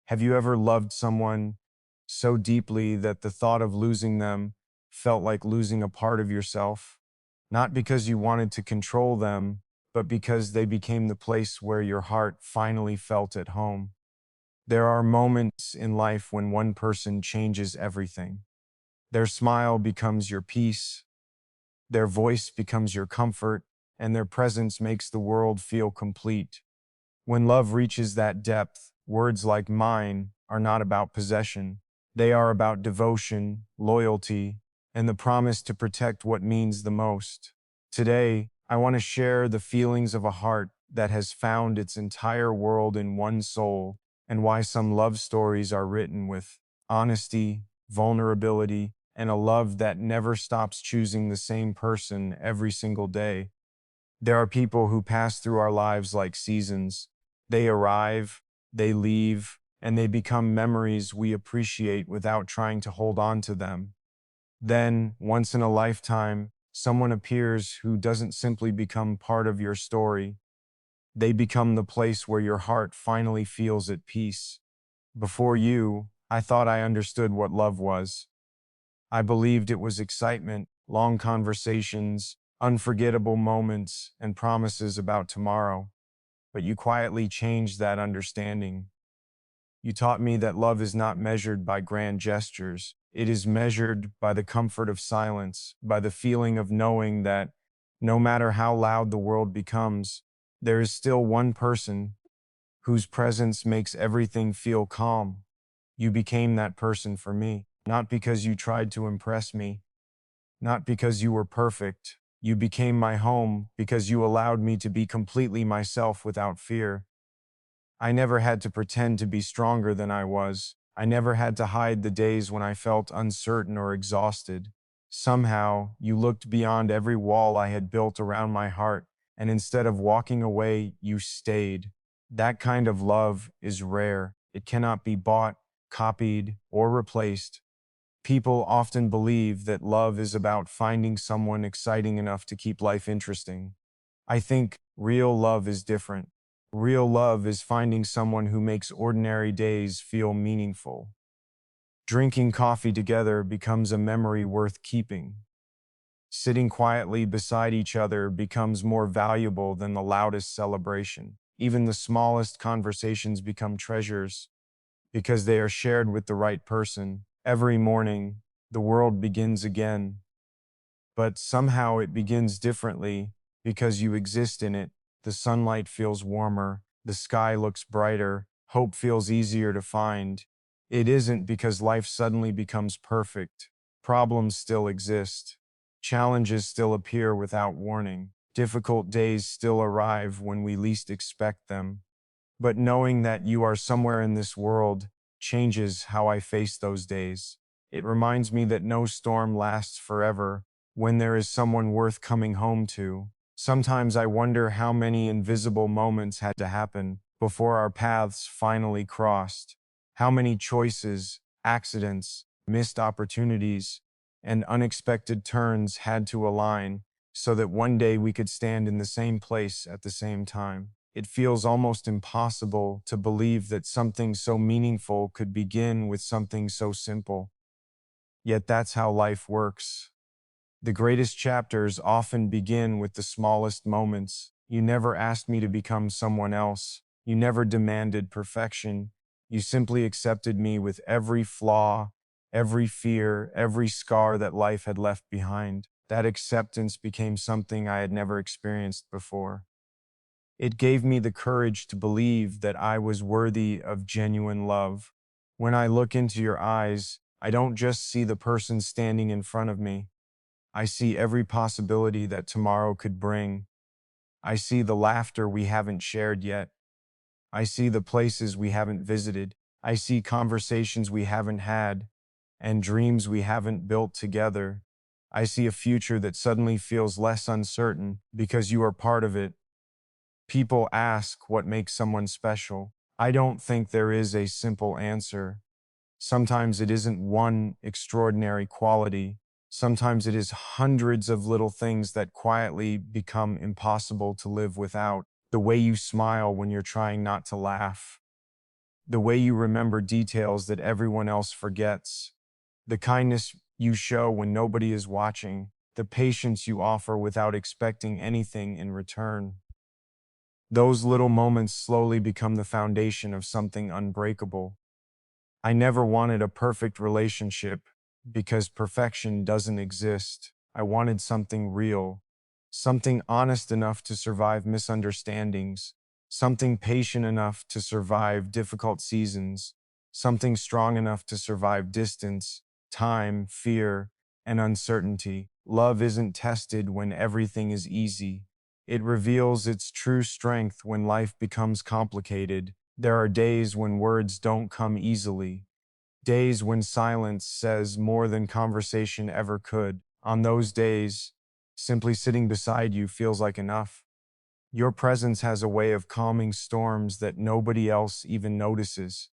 Have you ever loved someone so deeply that the thought of losing them felt like losing a part of yourself? Not because you wanted to control them, but because they became the place where your heart finally felt at home. There are moments in life when one person changes everything. Their smile becomes your peace, their voice becomes your comfort, and their presence makes the world feel complete. When love reaches that depth, words like mine are not about possession. They are about devotion, loyalty, and the promise to protect what means the most. Today, I want to share the feelings of a heart that has found its entire world in one soul, and why some love stories are written with honesty, vulnerability, and a love that never stops choosing the same person every single day. There are people who pass through our lives like seasons. They arrive, they leave, and they become memories we appreciate without trying to hold on to them. Then, once in a lifetime, someone appears who doesn't simply become part of your story. They become the place where your heart finally feels at peace. Before you, I thought I understood what love was. I believed it was excitement, long conversations, unforgettable moments, and promises about tomorrow. But you quietly changed that understanding. You taught me that love is not measured by grand gestures. It is measured by the comfort of silence, by the feeling of knowing that no matter how loud the world becomes, there is still one person whose presence makes everything feel calm. You became that person for me, not because you tried to impress me, not because you were perfect. You became my home because you allowed me to be completely myself without fear. I never had to pretend to be stronger than I was. I never had to hide the days when I felt uncertain or exhausted. Somehow, you looked beyond every wall I had built around my heart, and instead of walking away, you stayed. That kind of love is rare. It cannot be bought, copied, or replaced. People often believe that love is about finding someone exciting enough to keep life interesting. I think real love is different. Real love is finding someone who makes ordinary days feel meaningful. Drinking coffee together becomes a memory worth keeping. Sitting quietly beside each other becomes more valuable than the loudest celebration. Even the smallest conversations become treasures because they are shared with the right person. Every morning, the world begins again, but somehow it begins differently because you exist in it. The sunlight feels warmer, the sky looks brighter, hope feels easier to find. It isn't because life suddenly becomes perfect. Problems still exist. Challenges still appear without warning. Difficult days still arrive when we least expect them. But knowing that you are somewhere in this world changes how I face those days. It reminds me that no storm lasts forever when there is someone worth coming home to. Sometimes I wonder how many invisible moments had to happen before our paths finally crossed. How many choices, accidents, missed opportunities, and unexpected turns had to align so that one day we could stand in the same place at the same time. It feels almost impossible to believe that something so meaningful could begin with something so simple. Yet that's how life works. The greatest chapters often begin with the smallest moments. You never asked me to become someone else. You never demanded perfection. You simply accepted me with every flaw, every fear, every scar that life had left behind. That acceptance became something I had never experienced before. It gave me the courage to believe that I was worthy of genuine love. When I look into your eyes, I don't just see the person standing in front of me. I see every possibility that tomorrow could bring. I see the laughter we haven't shared yet. I see the places we haven't visited. I see conversations we haven't had and dreams we haven't built together. I see a future that suddenly feels less uncertain because you are part of it. People ask what makes someone special. I don't think there is a simple answer. Sometimes it isn't one extraordinary quality. Sometimes it is hundreds of little things that quietly become impossible to live without. The way you smile when you're trying not to laugh. the way you remember details that everyone else forgets, the kindness you show when nobody is watching, the patience you offer without expecting anything in return. Those little moments slowly become the foundation of something unbreakable. I never wanted a perfect relationship because perfection doesn't exist. I wanted something real, something honest enough to survive misunderstandings, something patient enough to survive difficult seasons, something strong enough to survive distance, time, fear, and uncertainty. Love isn't tested when everything is easy. It reveals its true strength when life becomes complicated. There are days when words don't come easily, days when silence says more than conversation ever could. On those days, simply sitting beside you feels like enough. Your presence has a way of calming storms that nobody else even notices.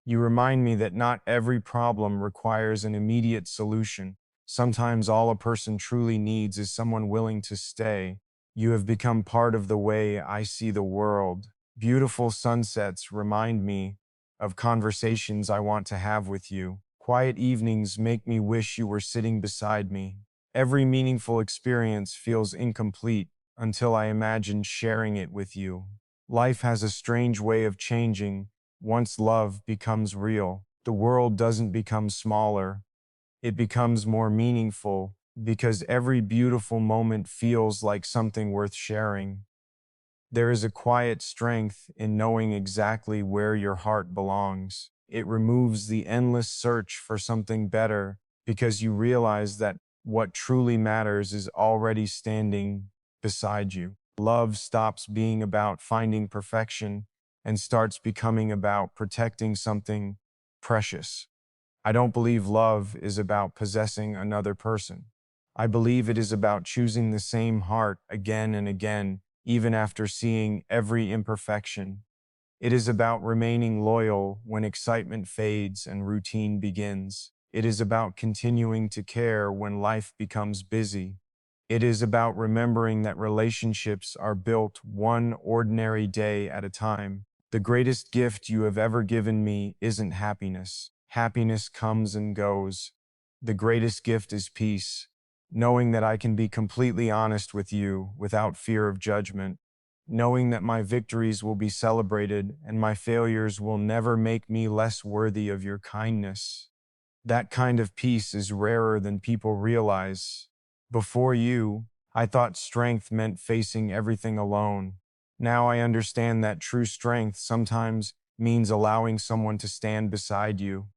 You remind me that not every problem requires an immediate solution. Sometimes all a person truly needs is someone willing to stay. You have become part of the way I see the world. Beautiful sunsets remind me of conversations I want to have with you. Quiet evenings make me wish you were sitting beside me. Every meaningful experience feels incomplete until I imagine sharing it with you. Life has a strange way of changing. Once love becomes real, the world doesn't become smaller, it becomes more meaningful because every beautiful moment feels like something worth sharing. There is a quiet strength in knowing exactly where your heart belongs. It removes the endless search for something better because you realize that what truly matters is already standing beside you. Love stops being about finding perfection and starts becoming about protecting something precious. I don't believe love is about possessing another person. I believe it is about choosing the same heart again and again, even after seeing every imperfection. It is about remaining loyal when excitement fades and routine begins. It is about continuing to care when life becomes busy. It is about remembering that relationships are built one ordinary day at a time. The greatest gift you have ever given me isn't happiness. Happiness comes and goes. The greatest gift is peace, knowing that I can be completely honest with you without fear of judgment, knowing that my victories will be celebrated and my failures will never make me less worthy of your kindness. That kind of peace is rarer than people realize. Before you, I thought strength meant facing everything alone. Now I understand that true strength sometimes means allowing someone to stand beside you.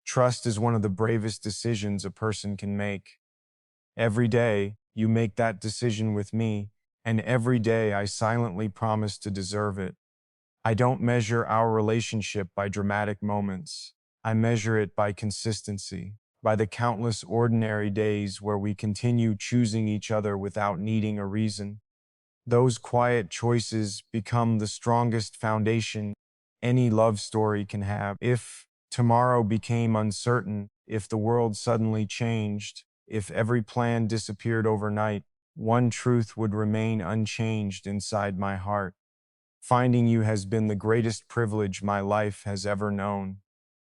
Trust is one of the bravest decisions a person can make. Every day, you make that decision with me, and every day I silently promise to deserve it. I don't measure our relationship by dramatic moments. I measure it by consistency, by the countless ordinary days where we continue choosing each other without needing a reason. Those quiet choices become the strongest foundation any love story can have. If tomorrow became uncertain, if the world suddenly changed, if every plan disappeared overnight, one truth would remain unchanged inside my heart. Finding you has been the greatest privilege my life has ever known.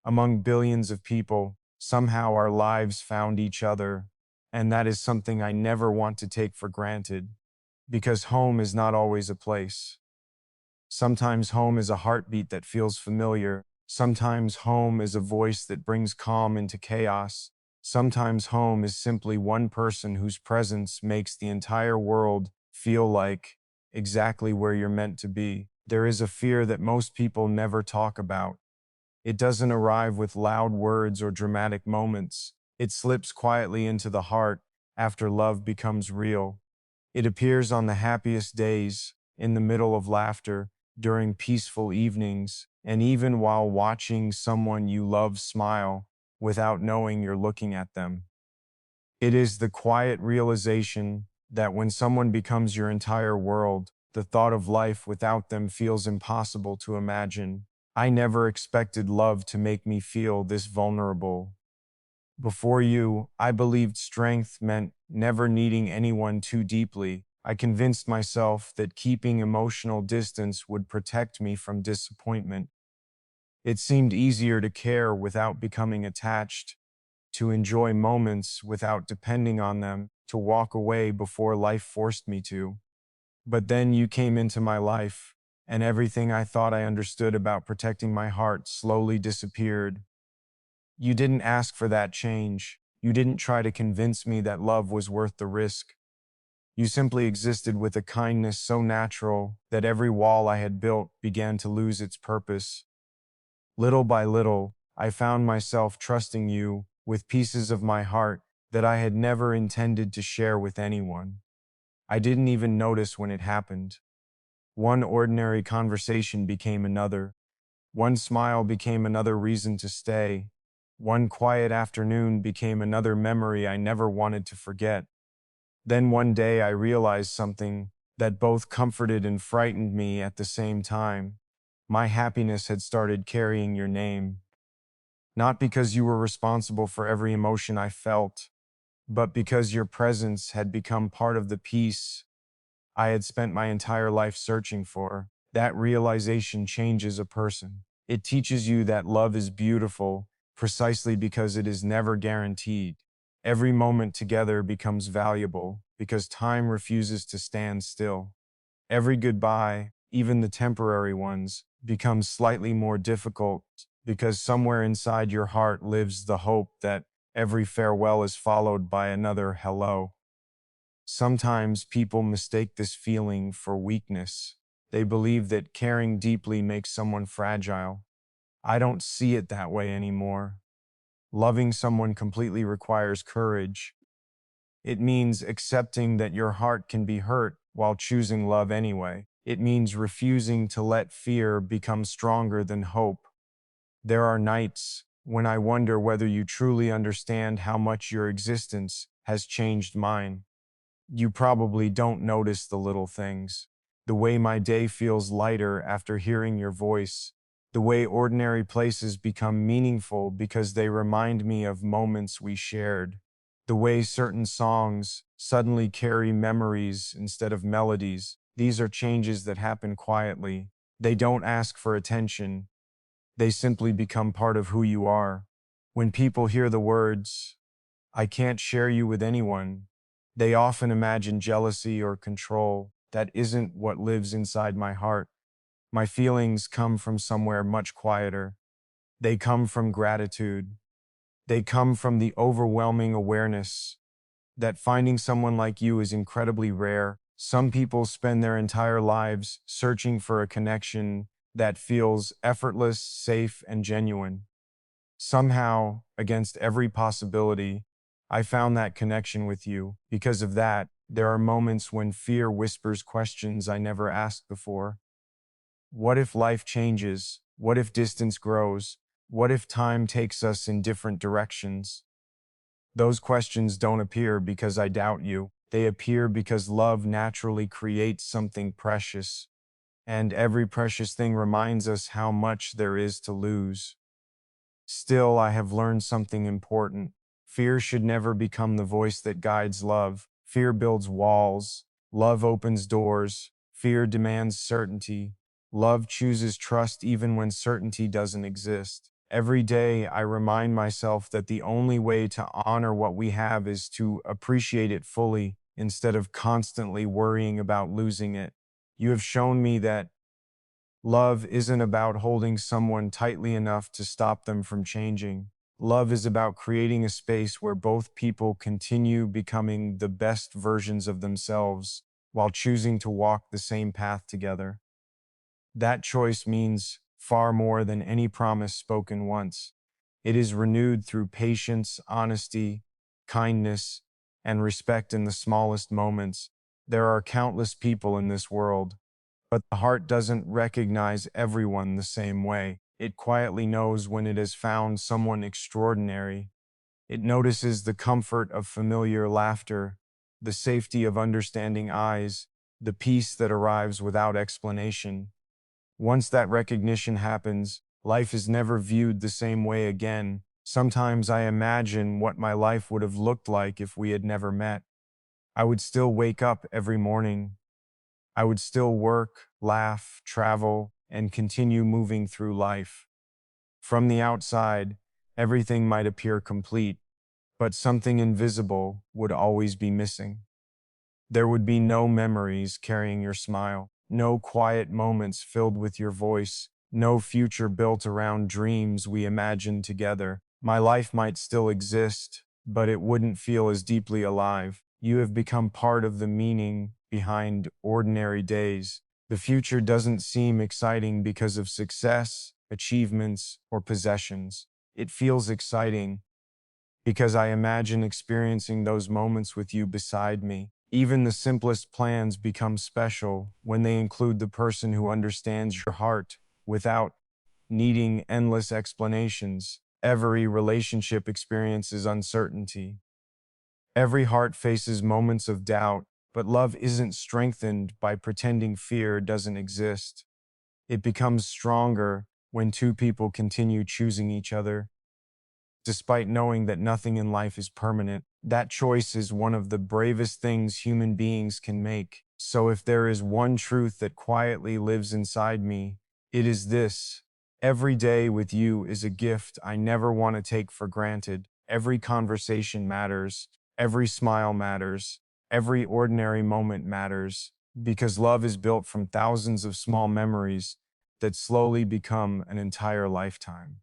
Among billions of people, somehow our lives found each other, and that is something I never want to take for granted, because home is not always a place. Sometimes home is a heartbeat that feels familiar. Sometimes home is a voice that brings calm into chaos. Sometimes home is simply one person whose presence makes the entire world feel like exactly where you're meant to be. There is a fear that most people never talk about. It doesn't arrive with loud words or dramatic moments. It slips quietly into the heart after love becomes real. It appears on the happiest days, in the middle of laughter, during peaceful evenings, and even while watching someone you love smile without knowing you're looking at them. It is the quiet realization that when someone becomes your entire world, the thought of life without them feels impossible to imagine. I never expected love to make me feel this vulnerable. Before you, I believed strength meant never needing anyone too deeply. I convinced myself that keeping emotional distance would protect me from disappointment. It seemed easier to care without becoming attached, to enjoy moments without depending on them, to walk away before life forced me to. But then you came into my life, and everything I thought I understood about protecting my heart slowly disappeared. You didn't ask for that change. You didn't try to convince me that love was worth the risk. You simply existed with a kindness so natural that every wall I had built began to lose its purpose. Little by little, I found myself trusting you with pieces of my heart that I had never intended to share with anyone. I didn't even notice when it happened. One ordinary conversation became another. One smile became another reason to stay. One quiet afternoon became another memory I never wanted to forget. Then one day I realized something that both comforted and frightened me at the same time. My happiness had started carrying your name, not because you were responsible for every emotion I felt, but because your presence had become part of the peace I had spent my entire life searching for. That realization changes a person. It teaches you that love is beautiful precisely because it is never guaranteed. Every moment together becomes valuable because time refuses to stand still. Every goodbye, even the temporary ones, becomes slightly more difficult because somewhere inside your heart lives the hope that every farewell is followed by another hello. Sometimes people mistake this feeling for weakness. They believe that caring deeply makes someone fragile. I don't see it that way anymore. Loving someone completely requires courage. It means accepting that your heart can be hurt while choosing love anyway. It means refusing to let fear become stronger than hope. There are nights when I wonder whether you truly understand how much your existence has changed mine. You probably don't notice the little things. The way my day feels lighter after hearing your voice. The way ordinary places become meaningful because they remind me of moments we shared. The way certain songs suddenly carry memories instead of melodies. These are changes that happen quietly. They don't ask for attention. They simply become part of who you are. When people hear the words, I can't share you with anyone, they often imagine jealousy or control. That isn't what lives inside my heart. My feelings come from somewhere much quieter. They come from gratitude. They come from the overwhelming awareness that finding someone like you is incredibly rare. Some people spend their entire lives searching for a connection that feels effortless, safe, and genuine. Somehow, against every possibility, I found that connection with you. Because of that, there are moments when fear whispers questions I never asked before. What if life changes? What if distance grows? What if time takes us in different directions? Those questions don't appear because I doubt you. They appear because love naturally creates something precious, and every precious thing reminds us how much there is to lose. Still, I have learned something important. Fear should never become the voice that guides love. Fear builds walls. Love opens doors. Fear demands certainty. Love chooses trust even when certainty doesn't exist. Every day, I remind myself that the only way to honor what we have is to appreciate it fully instead of constantly worrying about losing it. You have shown me that love isn't about holding someone tightly enough to stop them from changing. Love is about creating a space where both people continue becoming the best versions of themselves while choosing to walk the same path together. That choice means far more than any promise spoken once. It is renewed through patience, honesty, kindness, and respect in the smallest moments. There are countless people in this world, but the heart doesn't recognize everyone the same way. It quietly knows when it has found someone extraordinary. It notices the comfort of familiar laughter, the safety of understanding eyes, the peace that arrives without explanation. Once that recognition happens, life is never viewed the same way again. Sometimes I imagine what my life would have looked like if we had never met. I would still wake up every morning. I would still work, laugh, travel, and continue moving through life. From the outside, everything might appear complete, but something invisible would always be missing. There would be no memories carrying your smile, no quiet moments filled with your voice, no future built around dreams we imagined together. My life might still exist, but it wouldn't feel as deeply alive. You have become part of the meaning behind ordinary days. The future doesn't seem exciting because of success, achievements, or possessions. It feels exciting because I imagine experiencing those moments with you beside me. Even the simplest plans become special when they include the person who understands your heart without needing endless explanations. Every relationship experiences uncertainty. Every heart faces moments of doubt, but love isn't strengthened by pretending fear doesn't exist. It becomes stronger when two people continue choosing each other despite knowing that nothing in life is permanent. That choice is one of the bravest things human beings can make. So if there is one truth that quietly lives inside me, it is this. Every day with you is a gift I never want to take for granted. Every conversation matters. Every smile matters. Every ordinary moment matters. Because love is built from thousands of small memories that slowly become an entire lifetime.